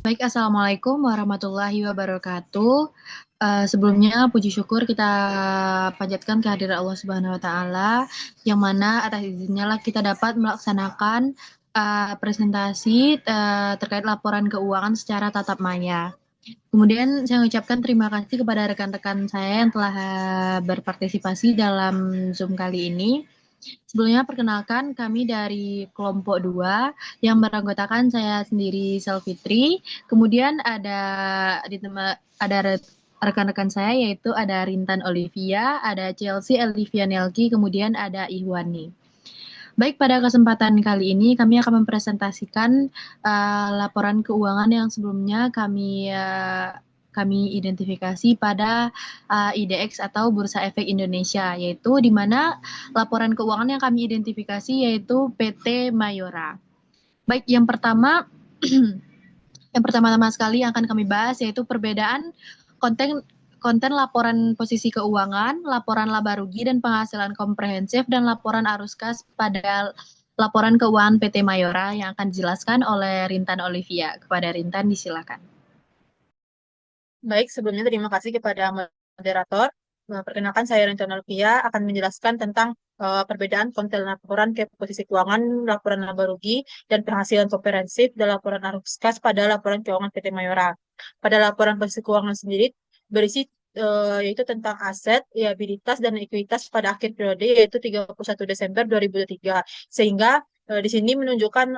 Baik, Assalamualaikum warahmatullahi wabarakatuh. Sebelumnya puji syukur kita panjatkan kehadiran Allah Subhanahu wa taala yang mana atas izinnya lah kita dapat melaksanakan presentasi terkait laporan keuangan secara tatap maya. Kemudian saya mengucapkan terima kasih kepada rekan-rekan saya yang telah berpartisipasi dalam Zoom kali ini. Sebelumnya perkenalkan kami dari kelompok 2 yang beranggotakan saya sendiri Selvitri, kemudian ada rekan-rekan saya yaitu ada Rintan Olivia, ada Chelsea Olivia Nelki, kemudian ada Ihwani. Baik, pada kesempatan kali ini kami akan mempresentasikan laporan keuangan yang sebelumnya kami identifikasi pada IDX atau Bursa Efek Indonesia, yaitu di mana laporan keuangan yang kami identifikasi yaitu PT Mayora. Baik, yang pertama yang pertama-tama sekali yang akan kami bahas yaitu perbedaan konten konten laporan posisi keuangan, laporan laba rugi dan penghasilan komprehensif, dan laporan arus kas pada laporan keuangan PT Mayora yang akan dijelaskan oleh Rintan Olivia. Kepada Rintan, disilakan. Baik, sebelumnya terima kasih kepada moderator. Perkenalkan saya Rencana Luvia akan menjelaskan tentang perbedaan konten laporan ke posisi keuangan, laporan laba rugi, dan penghasilan komprehensif dan laporan arus kas pada laporan keuangan PT Mayora. Pada laporan posisi keuangan sendiri berisi yaitu tentang aset, liabilitas, dan ekuitas pada akhir periode yaitu 31 Desember 2023. Sehingga di sini menunjukkan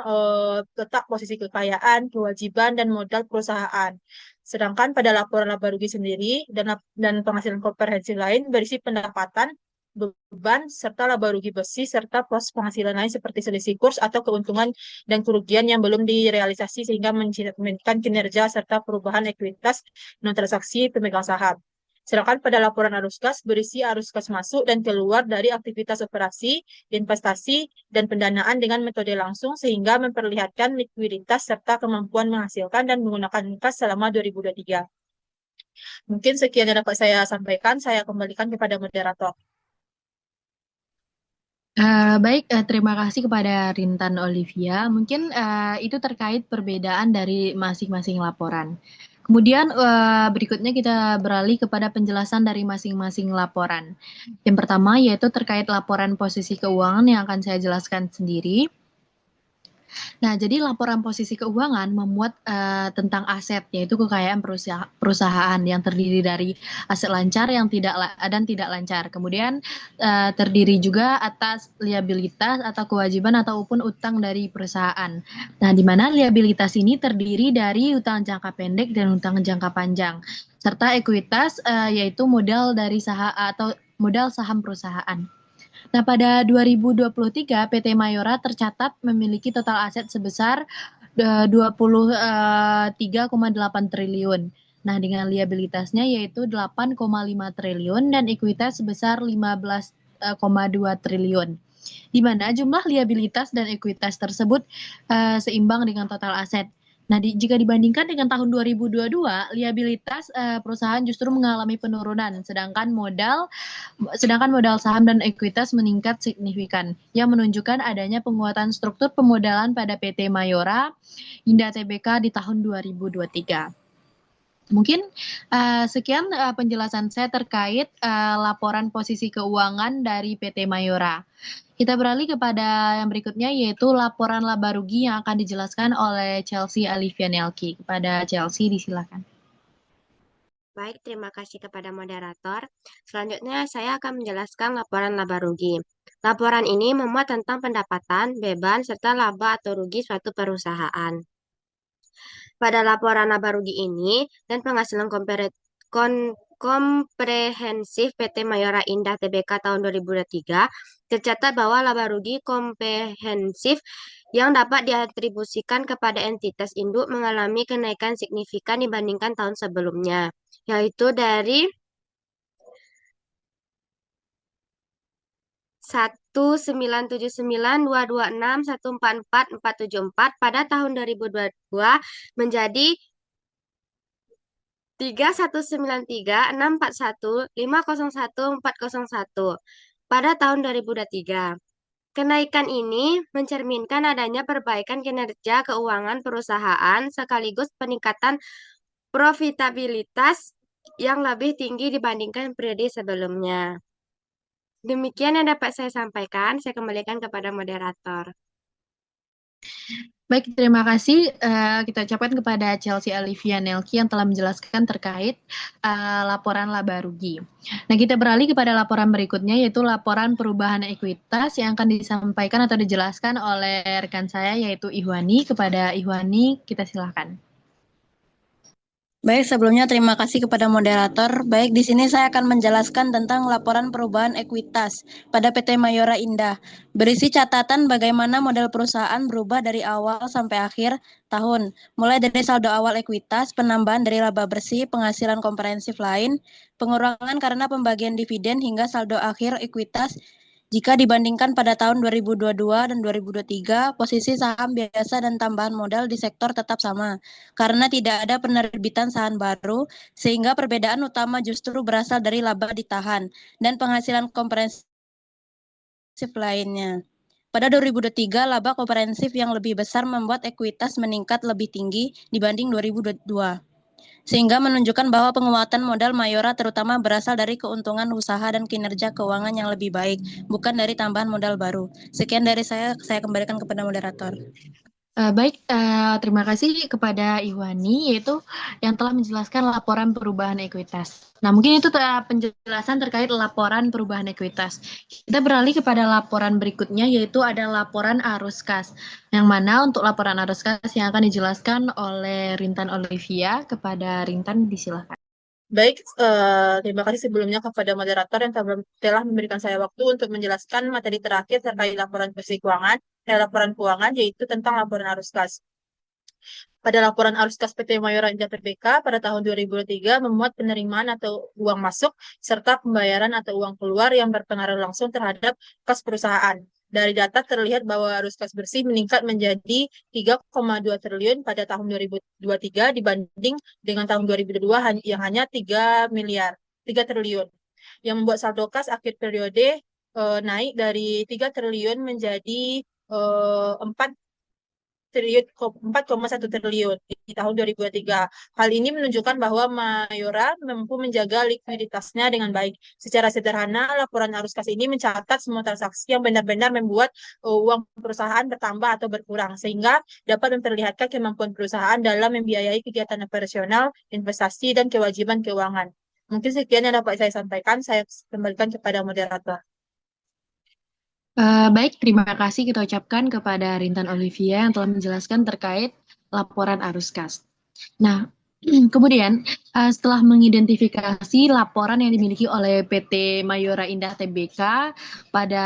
letak posisi kekayaan, kewajiban, dan modal perusahaan. Sedangkan pada laporan laba rugi sendiri dan penghasilan komprehensif lain berisi pendapatan, beban, serta laba rugi besi, serta proses penghasilan lain seperti selisih kurs atau keuntungan dan kerugian yang belum direalisasi sehingga mencerminkan kinerja serta perubahan ekuitas non-transaksi pemegang saham. Sedangkan pada laporan arus kas berisi arus kas masuk dan keluar dari aktivitas operasi, investasi, dan pendanaan dengan metode langsung sehingga memperlihatkan likuiditas serta kemampuan menghasilkan dan menggunakan kas selama 2023. Mungkin sekian yang dapat saya sampaikan, saya kembalikan kepada moderator. Baik, terima kasih kepada Rintan Olivia. Mungkin itu terkait perbedaan dari masing-masing laporan. Kemudian berikutnya kita beralih kepada penjelasan dari masing-masing laporan. Yang pertama yaitu terkait laporan posisi keuangan yang akan saya jelaskan sendiri. Nah, jadi laporan posisi keuangan memuat tentang aset, yaitu kekayaan perusahaan yang terdiri dari aset lancar yang tidak lancar. Kemudian terdiri juga atas liabilitas atau kewajiban ataupun utang dari perusahaan. Nah, di mana liabilitas ini terdiri dari utang jangka pendek dan utang jangka panjang, serta ekuitas yaitu modal dari saham atau modal saham perusahaan. Nah, pada 2023 PT Mayora tercatat memiliki total aset sebesar 23,8 triliun. Nah, dengan liabilitasnya yaitu 8,5 triliun dan ekuitas sebesar 15,2 triliun. Di mana jumlah liabilitas dan ekuitas tersebut seimbang dengan total aset. Nah, jika dibandingkan dengan tahun 2022, liabilitas perusahaan justru mengalami penurunan, sedangkan modal saham dan ekuitas meningkat signifikan, yang menunjukkan adanya penguatan struktur pemodalan pada PT Mayora hingga TBK di tahun 2023. Mungkin sekian penjelasan saya terkait laporan posisi keuangan dari PT Mayora. Kita beralih kepada yang berikutnya yaitu laporan laba rugi yang akan dijelaskan oleh Chelsea Olivia Nelki. Kepada Chelsea, disilakan. Baik, terima kasih kepada moderator. Selanjutnya, saya akan menjelaskan laporan laba rugi. Laporan ini memuat tentang pendapatan, beban, serta laba atau rugi suatu perusahaan. Pada laporan laba rugi ini dan penghasilan komprehensif PT Mayora Indah Tbk tahun 2023, tercatat bahwa laba rugi komprehensif yang dapat diatribusikan kepada entitas induk mengalami kenaikan signifikan dibandingkan tahun sebelumnya, yaitu dari 1.979.226.144.474 pada tahun 2022 menjadi 3.193.641.501.401 pada tahun 2023. Kenaikan ini mencerminkan adanya perbaikan kinerja keuangan perusahaan sekaligus peningkatan profitabilitas yang lebih tinggi dibandingkan periode sebelumnya. Demikian yang dapat saya sampaikan. Saya kembalikan kepada moderator. Baik, terima kasih kita ucapkan kepada Chelsea Olivia Nelki yang telah menjelaskan terkait laporan laba rugi. Nah, kita beralih kepada laporan berikutnya, yaitu laporan perubahan ekuitas yang akan disampaikan atau dijelaskan oleh rekan saya, yaitu Ihwani. Kepada Ihwani, kita silakan. Baik, sebelumnya terima kasih kepada moderator. Baik, di sini saya akan menjelaskan tentang laporan perubahan ekuitas pada PT Mayora Indah. Berisi catatan bagaimana model perusahaan berubah dari awal sampai akhir tahun, mulai dari saldo awal ekuitas, penambahan dari laba bersih, penghasilan komprehensif lain, pengurangan karena pembagian dividen hingga saldo akhir ekuitas. Jika dibandingkan pada tahun 2022 dan 2023, posisi saham biasa dan tambahan modal di sektor tetap sama, karena tidak ada penerbitan saham baru, sehingga perbedaan utama justru berasal dari laba ditahan dan penghasilan komprehensif lainnya. Pada 2023, laba komprehensif yang lebih besar membuat ekuitas meningkat lebih tinggi dibanding 2022. Sehingga menunjukkan bahwa penguatan modal Mayora terutama berasal dari keuntungan usaha dan kinerja keuangan yang lebih baik, bukan dari tambahan modal baru. Sekian dari saya kembalikan kepada moderator. Baik, terima kasih kepada Iwani, yaitu yang telah menjelaskan laporan perubahan ekuitas. Nah, mungkin itu penjelasan terkait laporan perubahan ekuitas. Kita beralih kepada laporan berikutnya, yaitu ada laporan arus kas. Yang mana untuk laporan arus kas yang akan dijelaskan oleh Rintan Olivia. Kepada Rintan, disilakan. Baik, terima kasih sebelumnya kepada moderator yang telah memberikan saya waktu untuk menjelaskan materi terakhir terkait laporan keuangan, yaitu tentang laporan arus kas. Pada laporan arus kas PT Mayora Indah Tbk pada tahun 2023 memuat penerimaan atau uang masuk serta pembayaran atau uang keluar yang berpengaruh langsung terhadap kas perusahaan. Dari data terlihat bahwa arus kas bersih meningkat menjadi 3,2 triliun pada tahun 2023 dibanding dengan tahun 2022 yang hanya 3 triliun. Yang membuat saldo kas akhir periode naik dari 3 triliun menjadi 4,1 triliun di tahun 2023. Hal ini menunjukkan bahwa Mayora mampu menjaga likuiditasnya dengan baik. Secara sederhana, laporan arus kas ini mencatat semua transaksi yang benar-benar membuat uang perusahaan bertambah atau berkurang, sehingga dapat memperlihatkan kemampuan perusahaan dalam membiayai kegiatan operasional, investasi, dan kewajiban keuangan. Mungkin sekian yang dapat saya sampaikan. Saya kembalikan kepada moderator. Baik, terima kasih kita ucapkan kepada Rintan Olivia yang telah menjelaskan terkait laporan arus kas. Nah, kemudian setelah mengidentifikasi laporan yang dimiliki oleh PT Mayora Indah Tbk pada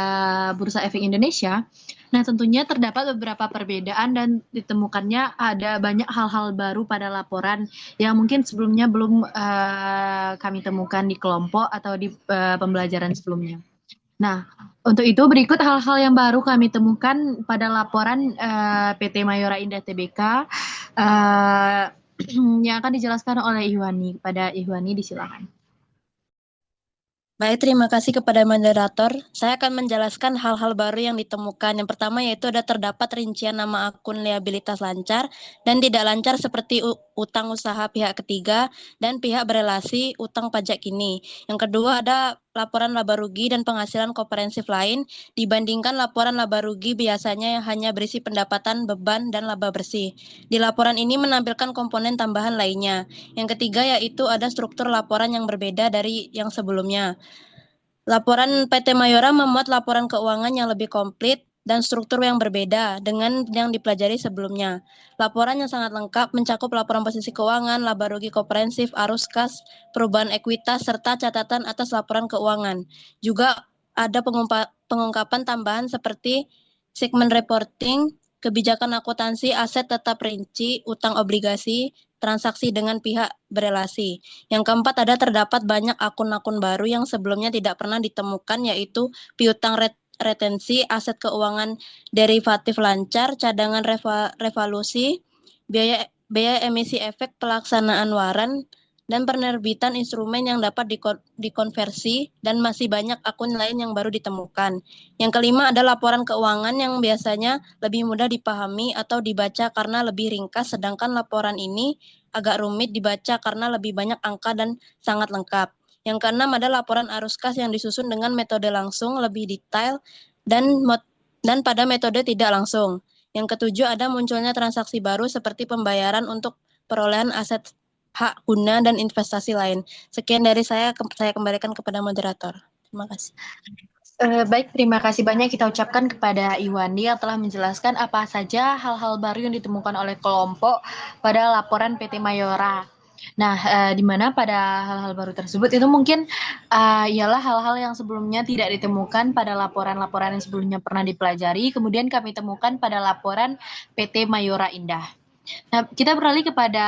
Bursa Efek Indonesia, nah tentunya terdapat beberapa perbedaan dan ditemukannya ada banyak hal-hal baru pada laporan yang mungkin sebelumnya belum kami temukan di kelompok atau di pembelajaran sebelumnya. Nah, untuk itu berikut hal-hal yang baru kami temukan pada laporan PT Mayora Indah Tbk yang akan dijelaskan oleh Ihwani. Pada Ihwani, disilakan. Baik, terima kasih kepada moderator. Saya akan menjelaskan hal-hal baru yang ditemukan. Yang pertama yaitu ada terdapat rincian nama akun liabilitas lancar dan tidak lancar seperti utang usaha pihak ketiga dan pihak berelasi utang pajak kini. Yang kedua ada laporan laba rugi dan penghasilan komprehensif lain dibandingkan laporan laba rugi biasanya yang hanya berisi pendapatan, beban, dan laba bersih. Di laporan ini menampilkan komponen tambahan lainnya. Yang ketiga yaitu ada struktur laporan yang berbeda dari yang sebelumnya. Laporan PT Mayora memuat laporan keuangan yang lebih komplit dan struktur yang berbeda dengan yang dipelajari sebelumnya. Laporan yang sangat lengkap mencakup laporan posisi keuangan, laba rugi komprehensif, arus kas, perubahan ekuitas, serta catatan atas laporan keuangan. Juga ada pengungkapan tambahan seperti segmen reporting, kebijakan akuntansi, aset tetap rinci, utang obligasi, transaksi dengan pihak berelasi. Yang keempat ada terdapat banyak akun-akun baru yang sebelumnya tidak pernah ditemukan yaitu piutang retensi, aset keuangan derivatif lancar, cadangan revaluasi, biaya emisi efek pelaksanaan waran, dan penerbitan instrumen yang dapat dikonversi, dan masih banyak akun lain yang baru ditemukan. Yang kelima ada laporan keuangan yang biasanya lebih mudah dipahami atau dibaca karena lebih ringkas, sedangkan laporan ini agak rumit dibaca karena lebih banyak angka dan sangat lengkap. Yang keenam ada laporan arus kas yang disusun dengan metode langsung, lebih detail, dan pada metode tidak langsung. Yang ketujuh ada munculnya transaksi baru seperti pembayaran untuk perolehan aset hak guna dan investasi lain. Sekian dari saya kembalikan kepada moderator. Terima kasih. Baik, terima kasih banyak kita ucapkan kepada Iwandi yang telah menjelaskan apa saja hal-hal baru yang ditemukan oleh kelompok pada laporan PT Mayora. Nah, di mana pada hal-hal baru tersebut itu mungkin ialah hal-hal yang sebelumnya tidak ditemukan pada laporan-laporan yang sebelumnya pernah dipelajari, kemudian kami temukan pada laporan PT Mayora Indah. Nah, kita beralih kepada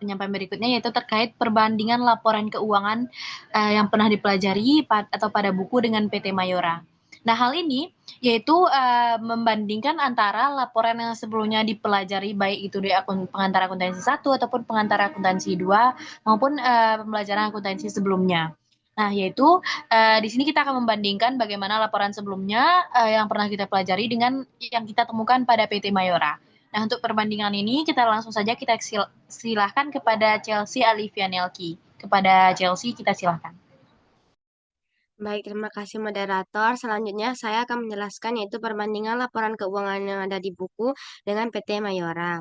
penyampaian berikutnya yaitu terkait perbandingan laporan keuangan yang pernah dipelajari atau pada buku dengan PT Mayora. Nah, hal ini yaitu membandingkan antara laporan yang sebelumnya dipelajari baik itu di pengantar akuntansi 1 ataupun pengantar akuntansi 2 maupun pembelajaran akuntansi sebelumnya. Nah, yaitu di sini kita akan membandingkan bagaimana laporan sebelumnya yang pernah kita pelajari dengan yang kita temukan pada PT Mayora. Nah, untuk perbandingan ini kita langsung saja kita silahkan kepada Chelsea Alivianelki. Kepada Chelsea kita silahkan. Baik, terima kasih moderator. Selanjutnya saya akan menjelaskan yaitu perbandingan laporan keuangan yang ada di buku dengan PT Mayora.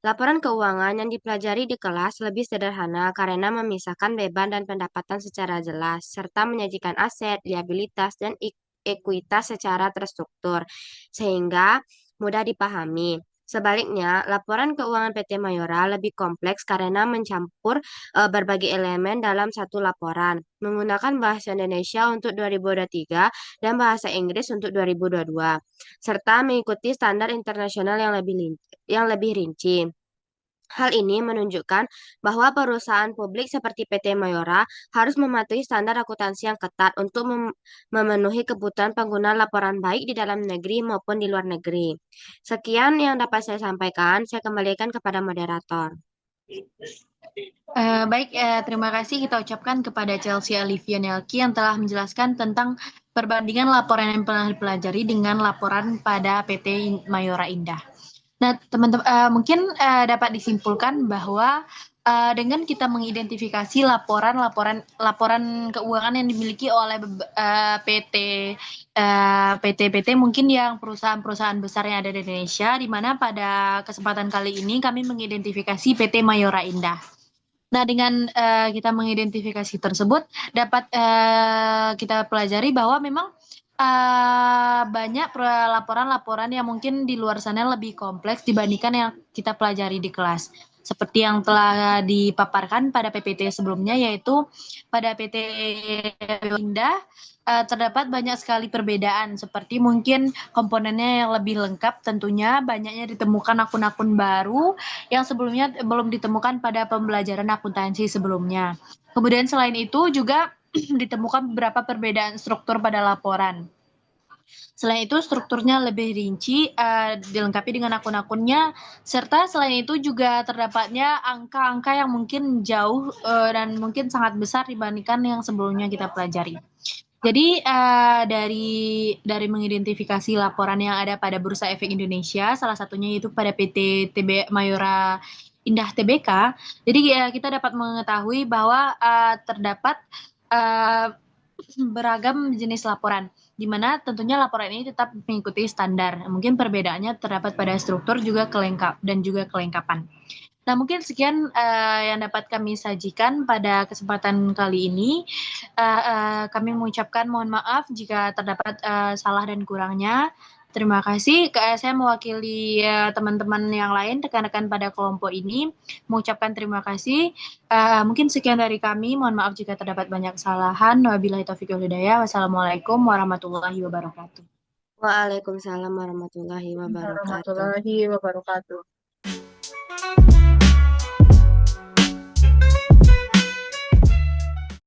Laporan keuangan yang dipelajari di kelas lebih sederhana karena memisahkan beban dan pendapatan secara jelas, serta menyajikan aset, liabilitas, dan ekuitas secara terstruktur, sehingga mudah dipahami. Sebaliknya, laporan keuangan PT Mayora lebih kompleks karena mencampur berbagai elemen dalam satu laporan, menggunakan bahasa Indonesia untuk 2023 dan bahasa Inggris untuk 2022, serta mengikuti standar internasional yang lebih rinci. Hal ini menunjukkan bahwa perusahaan publik seperti PT Mayora harus mematuhi standar akuntansi yang ketat untuk memenuhi kebutuhan pengguna laporan baik di dalam negeri maupun di luar negeri. Sekian yang dapat saya sampaikan. Saya kembalikan kepada moderator. Baik, terima kasih kita ucapkan kepada Chelsea Alivianelki yang telah menjelaskan tentang perbandingan laporan yang pernah dipelajari dengan laporan pada PT Mayora Indah. Nah, teman-teman, mungkin dapat disimpulkan bahwa dengan kita mengidentifikasi laporan keuangan yang dimiliki oleh PT mungkin yang perusahaan-perusahaan besar yang ada di Indonesia, di mana pada kesempatan kali ini kami mengidentifikasi PT Mayora Indah. Nah, dengan kita mengidentifikasi tersebut, dapat kita pelajari bahwa memang banyak laporan-laporan yang mungkin di luar sana lebih kompleks dibandingkan yang kita pelajari di kelas. Seperti yang telah dipaparkan pada PPT sebelumnya, yaitu pada PT Indah terdapat banyak sekali perbedaan, seperti mungkin komponennya yang lebih lengkap tentunya, banyaknya ditemukan akun-akun baru yang sebelumnya belum ditemukan pada pembelajaran akuntansi sebelumnya. Kemudian selain itu juga ditemukan beberapa perbedaan struktur pada laporan. Selain itu strukturnya lebih rinci, dilengkapi dengan akun-akunnya, serta selain itu juga terdapatnya angka-angka yang mungkin jauh dan mungkin sangat besar dibandingkan yang sebelumnya kita pelajari. Jadi dari mengidentifikasi laporan yang ada pada Bursa Efek Indonesia, salah satunya itu pada PT Mayora Indah Tbk. Jadi kita dapat mengetahui bahwa terdapat beragam jenis laporan, di mana tentunya laporan ini tetap mengikuti standar. Mungkin perbedaannya terdapat pada struktur juga kelengkapan. Nah, mungkin sekian yang dapat kami sajikan pada kesempatan kali ini. Kami mengucapkan mohon maaf jika terdapat salah dan kurangnya. Terima kasih. Saya mewakili teman-teman yang lain, rekan-rekan pada kelompok ini, mengucapkan terima kasih. Mungkin sekian dari kami. Mohon maaf jika terdapat banyak kesalahan. Wabillahi taufiq wal hidayah. Wassalamualaikum warahmatullahi wabarakatuh. Waalaikumsalam warahmatullahi wabarakatuh.